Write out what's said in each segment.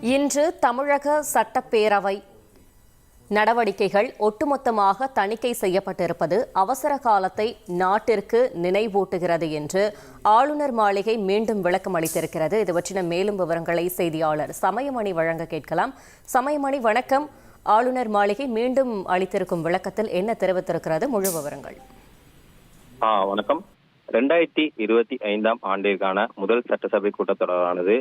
இன்று தமிழக சட்டப்பேரவை நடவடிக்கைகள் ஒட்டுமொத்தமாக தணிக்கை செய்யப்பட்டிருப்பது அவசர காலத்தை நாட்டிற்கு நினைவூட்டுகிறது என்று ஆளுநர் மாளிகை மீண்டும் விளக்கம் அளித்திருக்கிறது. இது பற்றின மேலும் விவரங்களை செய்தியாளர் சமயமணி வழங்க கேட்கலாம். சமயமணி, வணக்கம். ஆளுநர் மாளிகை மீண்டும் அளித்திருக்கும் விளக்கத்தில் என்ன தெரிவித்திருக்கிறது? முழு விவரங்கள். வணக்கம். 2025 ஆண்டிற்கான முதல் சட்டசபை கூட்டத்தொடரானது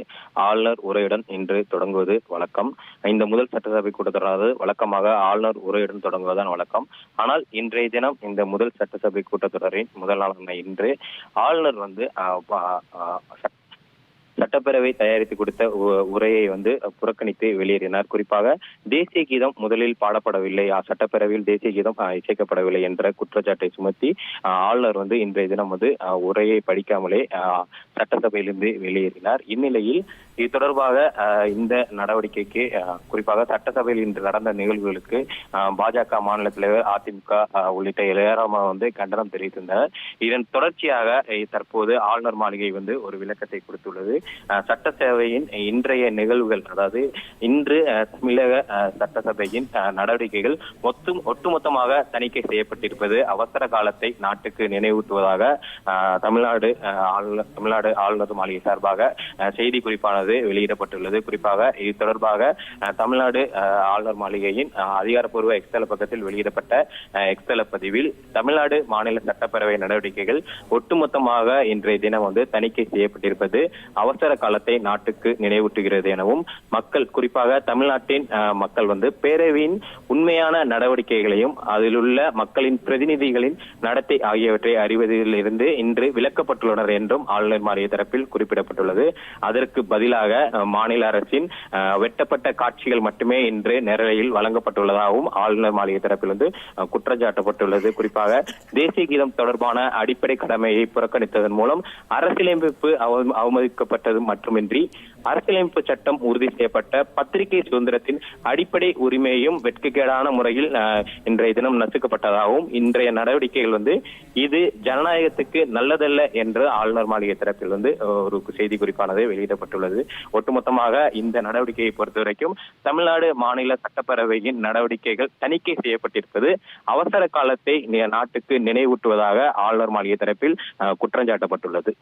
ஆளுநர் உரையுடன் இன்று தொடங்குவது வழக்கம். இந்த முதல் சட்டசபை கூட்டத்தொடரானது வழக்கமாக ஆளுநர் உரையுடன் தொடங்குவதுதான் வழக்கம். ஆனால் இன்றைய தினம் இந்த முதல் சட்டசபை கூட்டத்தொடரின் முதல் நாளான இன்று ஆளுநர் சட்டப்பேரவை தயாரித்து கொடுத்த உரையை புறக்கணித்து வெளியேறினார். குறிப்பாக தேசிய கீதம் முதலில் பாடப்படவில்லை, சட்டப்பேரவையில் தேசிய கீதம் இசைக்கப்படவில்லை என்ற குற்றச்சாட்டை சுமத்தி ஆளுநர் இன்றைய தினம் உரையை படிக்காமலே சட்டசபையிலிருந்து வெளியேறினார். இந்நிலையில் இது தொடர்பாக இந்த நடவடிக்கைக்கு குறிப்பாக சட்டசபையில் இன்று நடந்த நிகழ்வுகளுக்கு பாஜக மாநில தலைவர், அதிமுக உள்ளிட்ட ஏராளமாக கண்டனம் தெரிவித்திருந்தனர். இதன் தொடர்ச்சியாக தற்போது ஆளுநர் மாளிகை ஒரு விளக்கத்தை கொடுத்துள்ளது. சட்டசபையின் இன்றைய நிகழ்வுகள், அதாவது இன்று தமிழக சட்டசபையின் நடவடிக்கைகள் ஒட்டுமொத்தமாக தணிக்கை செய்யப்பட்டிருப்பது அவசர காலத்தை நாட்டுக்கு நினைவூட்டுவதாக தமிழ்நாடு ஆளுநர் மாளிகை சார்பாக செய்தி குறிப்பானது வெளியிடப்பட்டுள்ளது. குறிப்பாக இது தொடர்பாக தமிழ்நாடு ஆளுநர் மாளிகையின் அதிகாரப்பூர்வ எக்ஸ்தல பக்கத்தில் வெளியிடப்பட்ட எக்ஸ்தல பதிவில் தமிழ்நாடு மாநில சட்டப்பேரவை நடவடிக்கைகள் ஒட்டுமொத்தமாக இன்றைய தினம் தணிக்கை செய்யப்பட்டிருப்பது அவசர காலத்தை நாட்டுக்கு நினைவூட்டுகிறது எனவும், மக்கள் குறிப்பாக தமிழ்நாட்டின் மக்கள் பேரவையின் உண்மையான நடவடிக்கைகளையும் அதில் உள்ள மக்களின் பிரதிநிதிகளின் நடத்தை ஆகியவற்றை அறிவதிலிருந்து இன்று விலக்கப்பட்டுள்ளனர் என்றும் ஆளுநர் மாளிகை தரப்பில் குறிப்பிடப்பட்டுள்ளது. அதற்கு பதிலாக மாநில அரசின் வெட்டப்பட்ட காட்சிகள் மட்டுமே இன்று நேரலையில் வழங்கப்பட்டுள்ளதாகவும் ஆளுநர் மாளிகை தரப்பில் குற்றம் சாட்டப்பட்டுள்ளது. குறிப்பாக தேசிய கீதம் தொடர்பான அடிப்படை கடமையை புறக்கணித்ததன் மூலம் அரசியலமைப்பு அவமதிக்கப்பட்டது மட்டுமின்றி அரசியலமைப்பு சட்டம் உறுதி செய்யப்பட்ட பத்திரிகை சுதந்திரத்தின் அடிப்படை உரிமையும் வெட்கக்கேடான முறையில் இன்றைய தினம் நசுக்கப்பட்டதாகவும், இன்றைய நடவடிக்கைகள் இது ஜனநாயகத்துக்கு நல்லதல்ல என்று ஆளுநர் மாளிகை தரப்பில் ஒரு செய்தி குறிப்பானது வெளியிடப்பட்டுள்ளது. ஒட்டுமொத்தமாக இந்த நடவடிக்கையை பொறுத்தவரைக்கும் தமிழ்நாடு மாநில சட்டப்பேரவையின் நடவடிக்கைகள் தணிக்கை செய்யப்பட்டிருப்பது அவசர காலத்தை நாட்டுக்கு நினைவூட்டுவதாக ஆளுநர் மாளிகை தரப்பில் குற்றம் சாட்டப்பட்டுள்ளது.